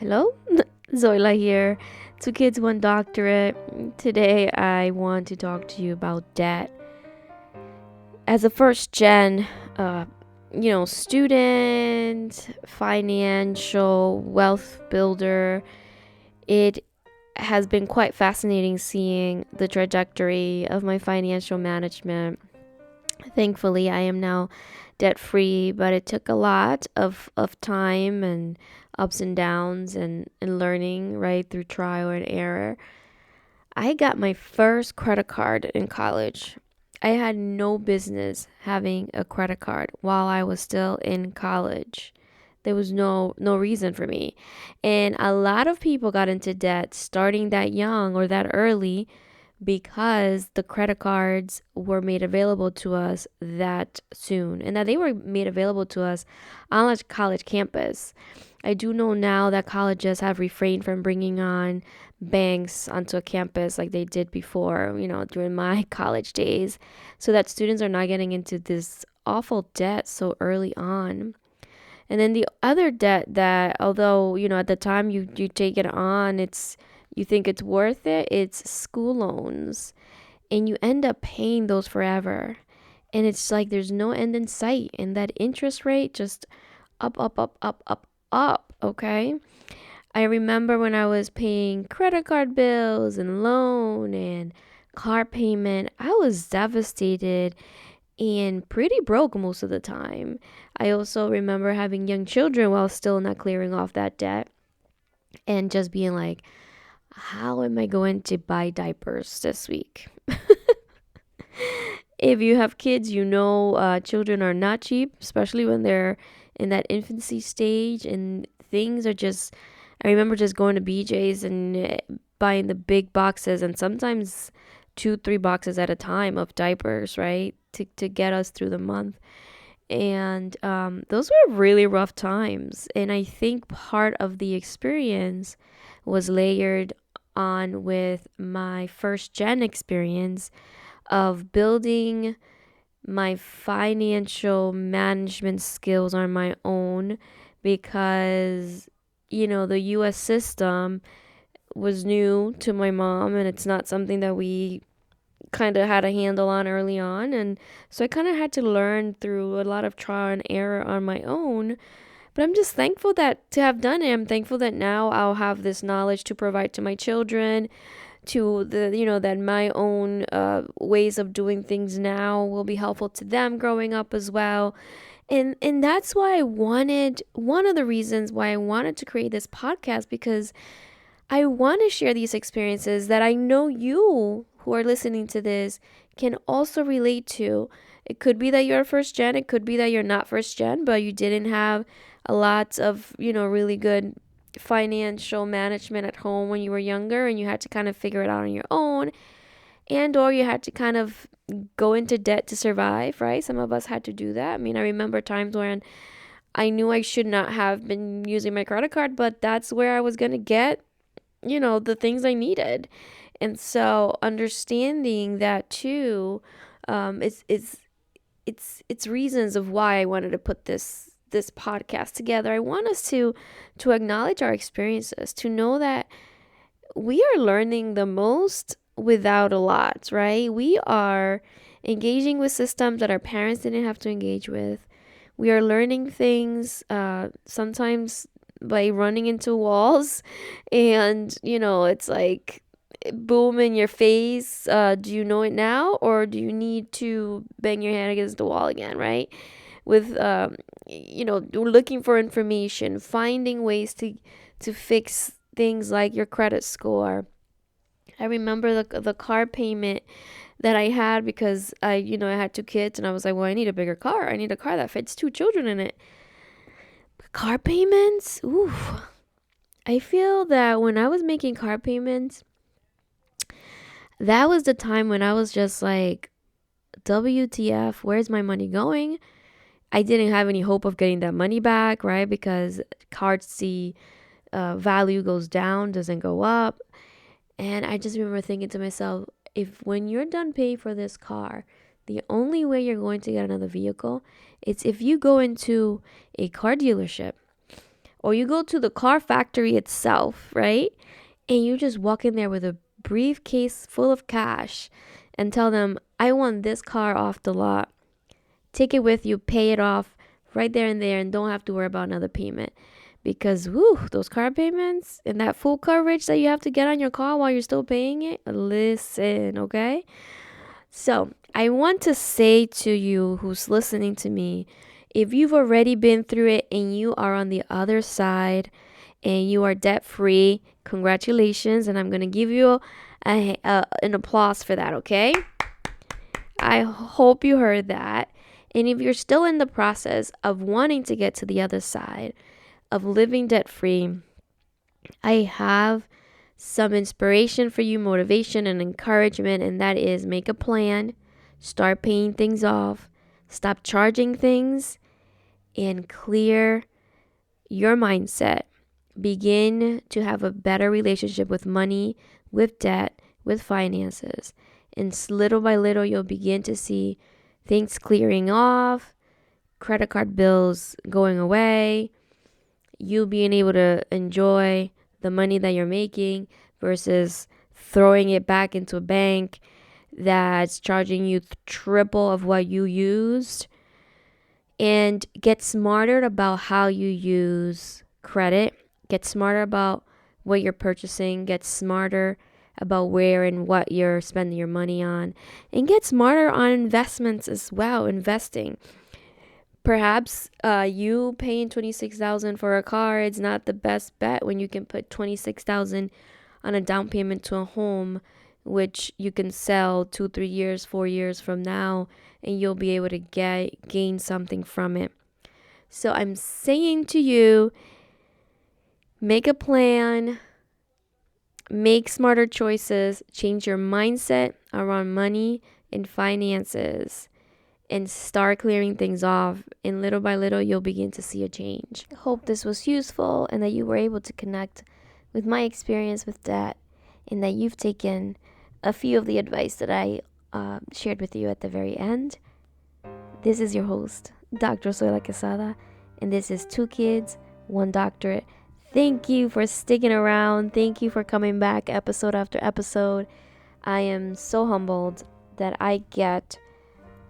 Hello, Zoila here. Two kids, one doctorate. Today I want to talk to you about debt. As a first gen, student, financial wealth builder, it has been quite fascinating seeing the trajectory of my financial management. Thankfully, I am now debt free, but it took a lot of time and ups and downs and learning, right, through trial and error. I got my first credit card in college. I had no business having a credit card while I was still in college. There was no reason for me. And a lot of people got into debt starting that young or that early because the credit cards were made available to us that soon and that they were made available to us on a college campus. I do know now that colleges have refrained from bringing on banks onto a campus like they did before, during my college days, so that students are not getting into this awful debt so early on. And then the other debt that, although, at the time you take it on, you think it's worth it, it's school loans. And you end up paying those forever. And it's like there's no end in sight. And that interest rate just up, up, up, up, up, up. Okay. I remember when I was paying credit card bills and loan and car payment, I was devastated and pretty broke most of the time. I also remember having young children while still not clearing off that debt and just being like, how am I going to buy diapers this week? If you have kids, children are not cheap, especially when they're in that infancy stage and things are just. I remember just going to BJ's and buying the big boxes and sometimes 2, 3 boxes at a time of diapers, right? To get us through the month. And those were really rough times. And I think part of the experience was layered on with my first gen experience of building my financial management skills on my own because, the US system was new to my mom and it's not something that we kind of had a handle on early on. And so I kind of had to learn through a lot of trial and error on my own. But I'm just thankful that to have done it. I'm thankful that now I'll have this knowledge to provide to my children, to that my own ways of doing things now will be helpful to them growing up as well. And that's why one of the reasons why I wanted to create this podcast, because I want to share these experiences that I know you who are listening to this can also relate to. It could be that you're first gen, it could be that you're not first gen, but you didn't have a lot of, really good financial management at home when you were younger and you had to kind of figure it out on your own, and or you had to kind of go into debt to survive, right? Some of us had to do that. I mean, I remember times when I knew I should not have been using my credit card, but that's where I was going to get, the things I needed. And so understanding that too, it's reasons of why I wanted to put this podcast together. I want us to acknowledge our experiences, to know that we are learning the most without a lot, right? We are engaging with systems that our parents didn't have to engage with. We are learning things sometimes by running into walls, and it's like boom in your face. Do you know it now, or do you need to bang your head against the wall again, right? With looking for information, finding ways to fix things like your credit score. I remember the car payment that I had because I had 2 kids and I was like, well, I need a bigger car. I need a car that fits 2 children in it. But car payments, ooh. I feel that when I was making car payments, that was the time when I was just like, WTF, where's my money going? I didn't have any hope of getting that money back, right? Because cards see value goes down, doesn't go up. And I just remember thinking to myself, if when you're done paying for this car, the only way you're going to get another vehicle is if you go into a car dealership Or you go to the car factory itself, right? And you just walk in there with a briefcase full of cash and tell them, I want this car off the lot. Take it with you, pay it off right there and there, and don't have to worry about another payment. Because, woo, those car payments and that full coverage that you have to get on your car while you're still paying it, listen, okay? So, I want to say to you who's listening to me, if you've already been through it and you are on the other side and you are debt free, congratulations. And I'm going to give you an applause for that, okay? I hope you heard that. And if you're still in the process of wanting to get to the other side of living debt free, I have some inspiration for you, motivation and encouragement, and that is make a plan, start paying things off, stop charging things, and clear your mindset. Begin to have a better relationship with money, with debt, with finances. And little by little, you'll begin to see things clearing off, credit card bills going away, you being able to enjoy the money that you're making versus throwing it back into a bank that's charging you triple of what you used. And get smarter about how you use credit. Get smarter about what you're purchasing. Get smarter about where and what you're spending your money on. And get smarter on investments as well. Investing. Perhaps you paying $26,000 for a car is not the best bet when you can put $26,000 on a down payment to a home, which you can sell 2, 3 years, 4 years from now, and you'll be able to gain something from it. So I'm saying to you, make a plan, make smarter choices, change your mindset around money and finances, and start clearing things off. And little by little, you'll begin to see a change. I hope this was useful and that you were able to connect with my experience with debt, and that you've taken a few of the advice that I shared with you at the very end. This is your host, Dr. Soyla Quesada, and this is 2 Kids, 1 Doctorate. Thank you for sticking around. Thank you for coming back episode after episode. I am so humbled that I get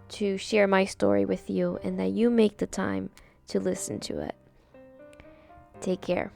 to share my story with you and that you make the time to listen to it. Take care.